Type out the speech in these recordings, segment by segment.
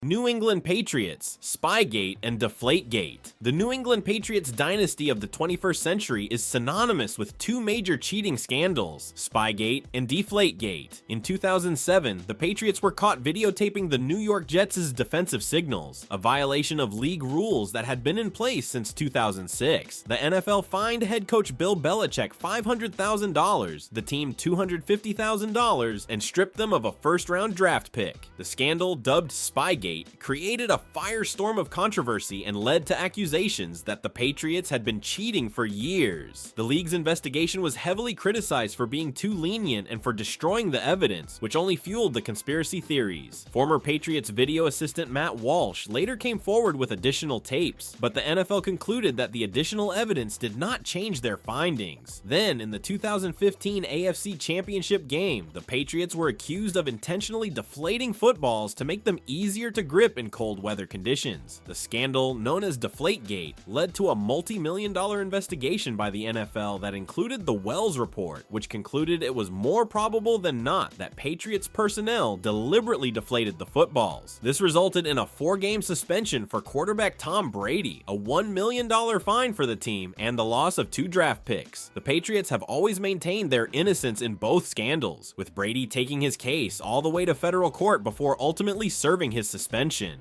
New England Patriots, Spygate, and Deflategate. The New England Patriots dynasty of the 21st century is synonymous with two major cheating scandals, Spygate and Deflategate. In 2007, the Patriots were caught videotaping the New York Jets' defensive signals, a violation of league rules that had been in place since 2006. The NFL fined head coach Bill Belichick $500,000, the team $250,000, and stripped them of a first-round draft pick. The scandal, dubbed Spygate, created a firestorm of controversy and led to accusations that the Patriots had been cheating for years. The league's investigation was heavily criticized for being too lenient and for destroying the evidence, which only fueled the conspiracy theories. Former Patriots video assistant Matt Walsh later came forward with additional tapes, but the NFL concluded that the additional evidence did not change their findings. Then, in the 2015 AFC Championship game, the Patriots were accused of intentionally deflating footballs to make them easier to grip in cold weather conditions. The scandal, known as Deflategate, led to a multi-million-dollar investigation by the NFL that included the Wells Report, which concluded it was more probable than not that Patriots personnel deliberately deflated the footballs. This resulted in a 4-game suspension for quarterback Tom Brady, a $1 million fine for the team, and the loss of 2 draft picks. The Patriots have always maintained their innocence in both scandals, with Brady taking his case all the way to federal court before ultimately serving his suspension.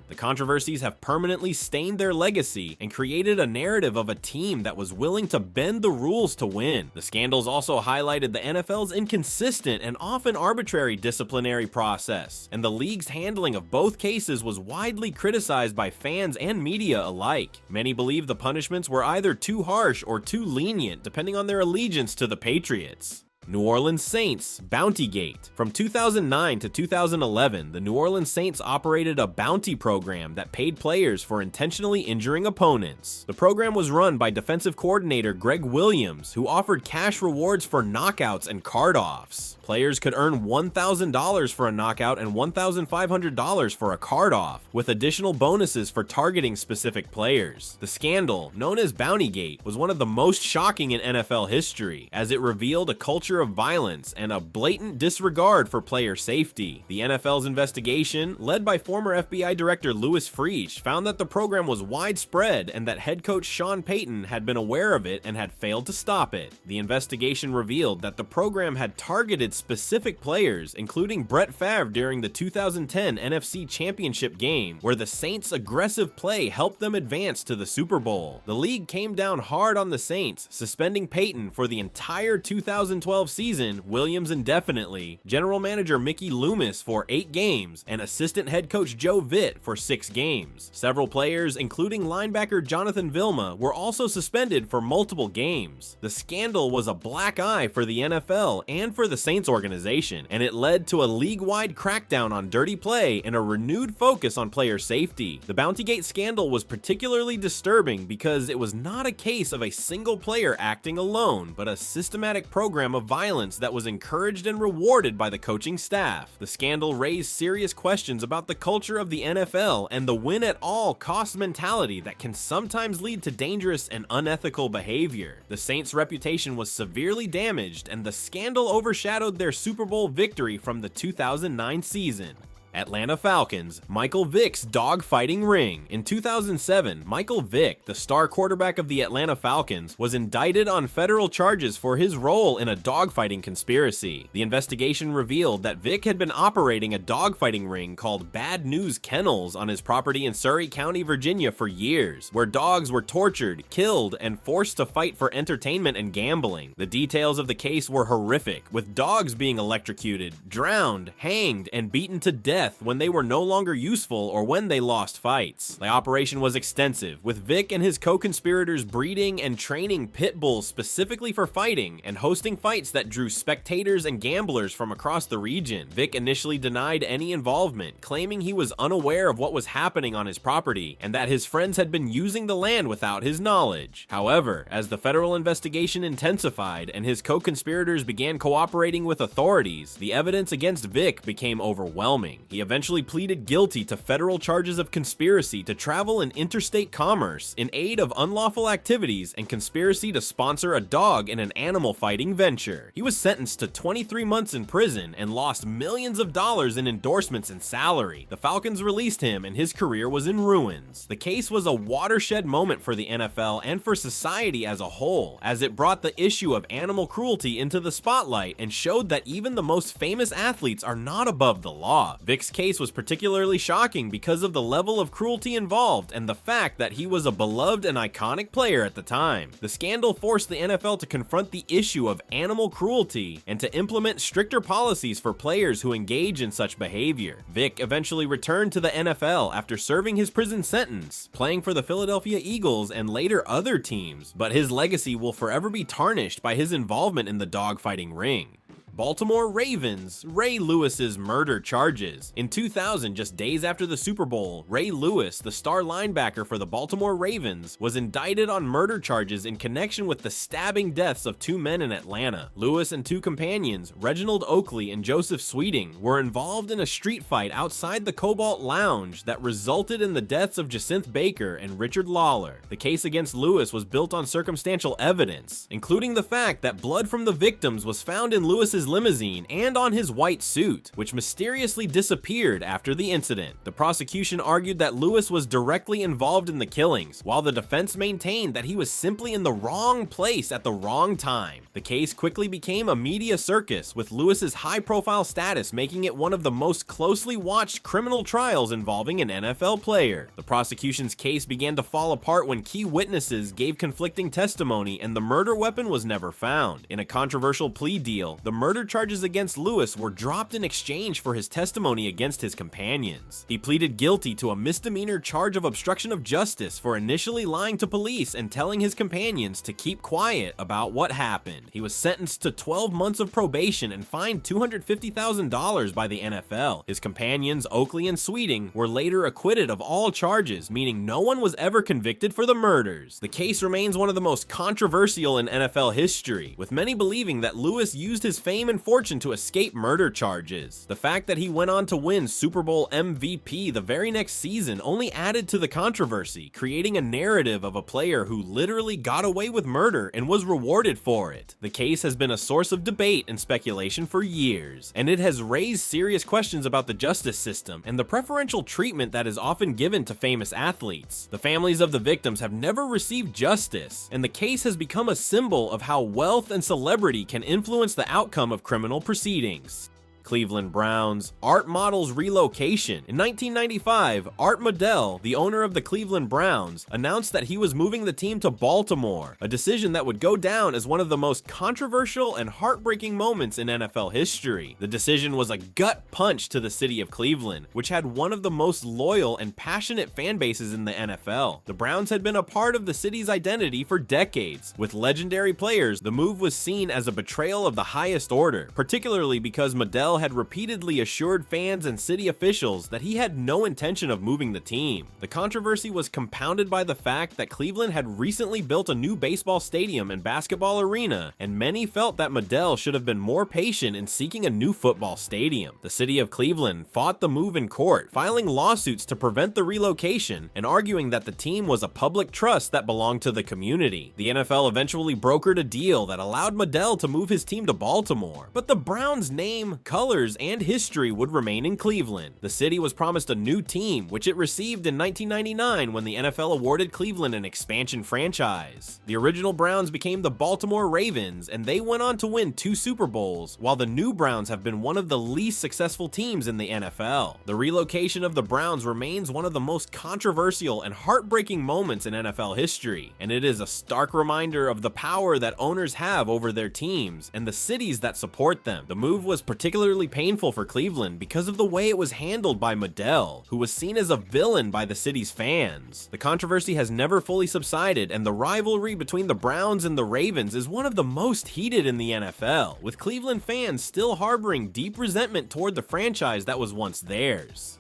The controversies have permanently stained their legacy and created a narrative of a team that was willing to bend the rules to win. The scandals also highlighted the NFL's inconsistent and often arbitrary disciplinary process, and the league's handling of both cases was widely criticized by fans and media alike. Many believe the punishments were either too harsh or too lenient, depending on their allegiance to the Patriots. New Orleans Saints, Bountygate. From 2009 to 2011, the New Orleans Saints operated a bounty program that paid players for intentionally injuring opponents. The program was run by defensive coordinator Greg Williams, who offered cash rewards for knockouts and card-offs. Players could earn $1,000 for a knockout and $1,500 for a card-off, with additional bonuses for targeting specific players. The scandal, known as Bountygate, was one of the most shocking in NFL history, as it revealed a culture of violence and a blatant disregard for player safety. The NFL's investigation, led by former FBI Director Louis Freech, found that the program was widespread and that head coach Sean Payton had been aware of it and had failed to stop it. The investigation revealed that the program had targeted specific players, including Brett Favre during the 2010 NFC Championship game, where the Saints' aggressive play helped them advance to the Super Bowl. The league came down hard on the Saints, suspending Payton for the entire 2012 season, Williams indefinitely, general manager Mickey Loomis for 8 games, and assistant head coach Joe Vick for 6 games. Several players, including linebacker Jonathan Vilma, were also suspended for multiple games. The scandal was a black eye for the NFL and for the Saints organization, and it led to a league-wide crackdown on dirty play and a renewed focus on player safety. The Bountygate scandal was particularly disturbing because it was not a case of a single player acting alone, but a systematic program of violence that was encouraged and rewarded by the coaching staff. The scandal raised serious questions about the culture of the NFL and the win-at-all-cost mentality that can sometimes lead to dangerous and unethical behavior. The Saints' reputation was severely damaged, and the scandal overshadowed their Super Bowl victory from the 2009 season. Atlanta Falcons, Michael Vick's dogfighting ring. In 2007, Michael Vick, the star quarterback of the Atlanta Falcons, was indicted on federal charges for his role in a dogfighting conspiracy. The investigation revealed that Vick had been operating a dogfighting ring called Bad News Kennels on his property in Surry County, Virginia for years, where dogs were tortured, killed, and forced to fight for entertainment and gambling. The details of the case were horrific, with dogs being electrocuted, drowned, hanged, and beaten to death when they were no longer useful or when they lost fights. The operation was extensive, with Vick and his co-conspirators breeding and training pit bulls specifically for fighting and hosting fights that drew spectators and gamblers from across the region. Vick initially denied any involvement, claiming he was unaware of what was happening on his property and that his friends had been using the land without his knowledge. However, as the federal investigation intensified and his co-conspirators began cooperating with authorities, the evidence against Vick became overwhelming. He eventually pleaded guilty to federal charges of conspiracy to travel in interstate commerce in aid of unlawful activities and conspiracy to sponsor a dog in an animal fighting venture. He was sentenced to 23 months in prison and lost millions of dollars in endorsements and salary. The Falcons released him and his career was in ruins. The case was a watershed moment for the NFL and for society as a whole, as it brought the issue of animal cruelty into the spotlight and showed that even the most famous athletes are not above the law. Vick's case was particularly shocking because of the level of cruelty involved and the fact that he was a beloved and iconic player at the time. The scandal forced the NFL to confront the issue of animal cruelty and to implement stricter policies for players who engage in such behavior. Vick eventually returned to the NFL after serving his prison sentence, playing for the Philadelphia Eagles and later other teams, but his legacy will forever be tarnished by his involvement in the dogfighting ring. Baltimore Ravens, Ray Lewis's murder charges. In 2000, just days after the Super Bowl, Ray Lewis, the star linebacker for the Baltimore Ravens, was indicted on murder charges in connection with the stabbing deaths of two men in Atlanta. Lewis and two companions, Reginald Oakley and Joseph Sweeting, were involved in a street fight outside the Cobalt Lounge that resulted in the deaths of Jacinth Baker and Richard Lawler. The case against Lewis was built on circumstantial evidence, including the fact that blood from the victims was found in Lewis's limousine and on his white suit, which mysteriously disappeared after the incident. The prosecution argued that Lewis was directly involved in the killings, while the defense maintained that he was simply in the wrong place at the wrong time. The case quickly became a media circus, with Lewis's high-profile status making it one of the most closely watched criminal trials involving an NFL player. The prosecution's case began to fall apart when key witnesses gave conflicting testimony and the murder weapon was never found. In a controversial plea deal, the murder charges against Lewis were dropped in exchange for his testimony against his companions. He pleaded guilty to a misdemeanor charge of obstruction of justice for initially lying to police and telling his companions to keep quiet about what happened. He was sentenced to 12 months of probation and fined $250,000 by the NFL. His companions, Oakley and Sweeting, were later acquitted of all charges, meaning no one was ever convicted for the murders. The case remains one of the most controversial in NFL history, with many believing that Lewis used his fame and fortune to escape murder charges. The fact that he went on to win Super Bowl MVP the very next season only added to the controversy, creating a narrative of a player who literally got away with murder and was rewarded for it. The case has been a source of debate and speculation for years, and it has raised serious questions about the justice system and the preferential treatment that is often given to famous athletes. The families of the victims have never received justice, and the case has become a symbol of how wealth and celebrity can influence the outcome of criminal proceedings. Cleveland Browns, Art Modell's relocation. In 1995, Art Modell, the owner of the Cleveland Browns, announced that he was moving the team to Baltimore, a decision that would go down as one of the most controversial and heartbreaking moments in NFL history. The decision was a gut punch to the city of Cleveland, which had one of the most loyal and passionate fan bases in the NFL. The Browns had been a part of the city's identity for decades. With legendary players, the move was seen as a betrayal of the highest order, particularly because Modell had repeatedly assured fans and city officials that he had no intention of moving the team. The controversy was compounded by the fact that Cleveland had recently built a new baseball stadium and basketball arena, and many felt that Modell should have been more patient in seeking a new football stadium. The city of Cleveland fought the move in court, filing lawsuits to prevent the relocation and arguing that the team was a public trust that belonged to the community. The NFL eventually brokered a deal that allowed Modell to move his team to Baltimore, but the Browns' name, colors, and history would remain in Cleveland. The city was promised a new team, which it received in 1999 when the NFL awarded Cleveland an expansion franchise. The original Browns became the Baltimore Ravens, and they went on to win 2 Super Bowls, while the new Browns have been one of the least successful teams in the NFL. The relocation of the Browns remains one of the most controversial and heartbreaking moments in NFL history, and it is a stark reminder of the power that owners have over their teams and the cities that support them. The move was particularly painful for Cleveland because of the way it was handled by Modell, who was seen as a villain by the city's fans. The controversy has never fully subsided, and the rivalry between the Browns and the Ravens is one of the most heated in the NFL, with Cleveland fans still harboring deep resentment toward the franchise that was once theirs.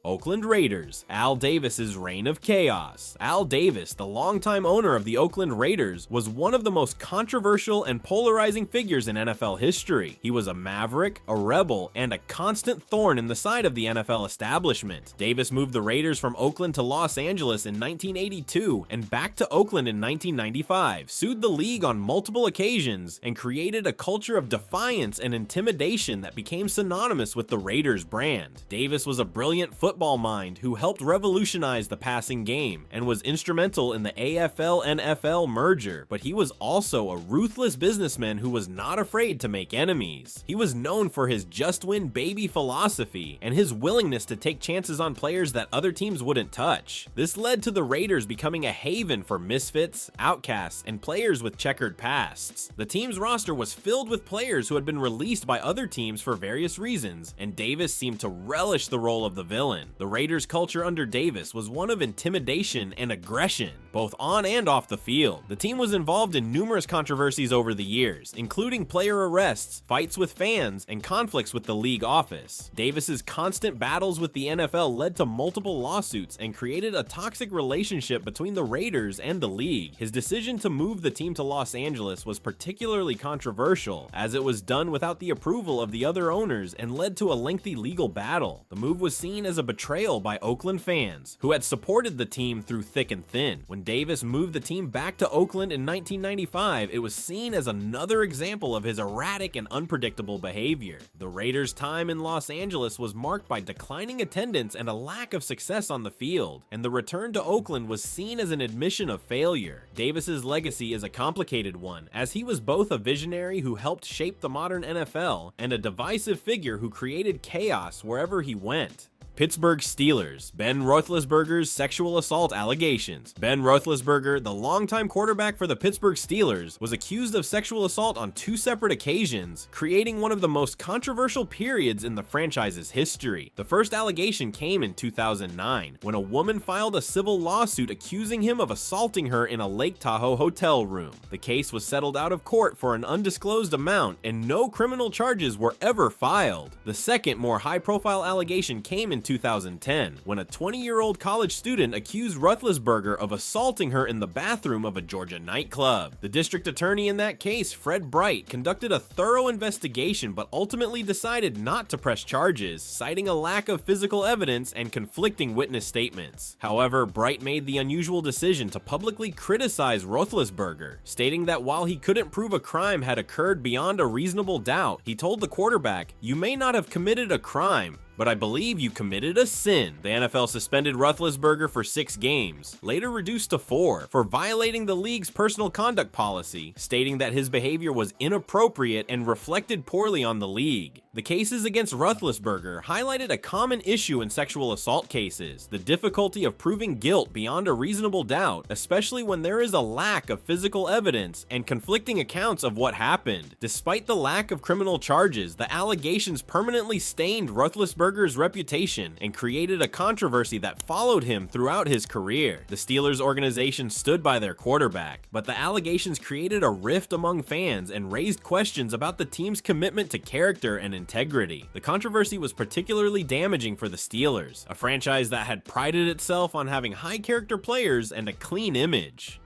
Oakland Raiders, Al Davis's reign of chaos. Al Davis, the longtime owner of the Oakland Raiders, was one of the most controversial and polarizing figures in NFL history. He was a maverick, a rebel, and a constant thorn in the side of the NFL establishment. Davis moved the Raiders from Oakland to Los Angeles in 1982 and back to Oakland in 1995, sued the league on multiple occasions, and created a culture of defiance and intimidation that became synonymous with the Raiders brand. Davis was a brilliant football mind who helped revolutionize the passing game and was instrumental in the AFL-NFL merger, but he was also a ruthless businessman who was not afraid to make enemies. He was known for his just win baby philosophy and his willingness to take chances on players that other teams wouldn't touch. This led to the Raiders becoming a haven for misfits, outcasts, and players with checkered pasts. The team's roster was filled with players who had been released by other teams for various reasons, and Davis seemed to relish the role of the villain. The Raiders' culture under Davis was one of intimidation and aggression, both on and off the field. The team was involved in numerous controversies over the years, including player arrests, fights with fans, and conflicts with the league office. Davis's constant battles with the NFL led to multiple lawsuits and created a toxic relationship between the Raiders and the league. His decision to move the team to Los Angeles was particularly controversial, as it was done without the approval of the other owners and led to a lengthy legal battle. The move was seen as a betrayal by Oakland fans, who had supported the team through thick and thin. When Davis moved the team back to Oakland in 1995, it was seen as another example of his erratic and unpredictable behavior. The Raiders' time in Los Angeles was marked by declining attendance and a lack of success on the field, and the return to Oakland was seen as an admission of failure. Davis's legacy is a complicated one, as he was both a visionary who helped shape the modern NFL and a divisive figure who created chaos wherever he went. Pittsburgh Steelers, Ben Roethlisberger's sexual assault allegations. Ben Roethlisberger, the longtime quarterback for the Pittsburgh Steelers, was accused of sexual assault on 2 separate occasions, creating one of the most controversial periods in the franchise's history. The first allegation came in 2009, when a woman filed a civil lawsuit accusing him of assaulting her in a Lake Tahoe hotel room. The case was settled out of court for an undisclosed amount, and no criminal charges were ever filed. The second, more high-profile allegation came in 2010, when a 20-year-old college student accused Roethlisberger of assaulting her in the bathroom of a Georgia nightclub. The district attorney in that case, Fred Bright, conducted a thorough investigation but ultimately decided not to press charges, citing a lack of physical evidence and conflicting witness statements. However, Bright made the unusual decision to publicly criticize Roethlisberger, stating that while he couldn't prove a crime had occurred beyond a reasonable doubt, he told the quarterback, "You may not have committed a crime, but I believe you committed a sin." The NFL suspended Roethlisberger for 6 games, later reduced to 4, for violating the league's personal conduct policy, stating that his behavior was inappropriate and reflected poorly on the league. The cases against Roethlisberger highlighted a common issue in sexual assault cases: the difficulty of proving guilt beyond a reasonable doubt, especially when there is a lack of physical evidence and conflicting accounts of what happened. Despite the lack of criminal charges, the allegations permanently stained Roethlisberger's reputation and created a controversy that followed him throughout his career. The Steelers organization stood by their quarterback, but the allegations created a rift among fans and raised questions about the team's commitment to character and integrity. The controversy was particularly damaging for the Steelers, a franchise that had prided itself on having high-character players and a clean image.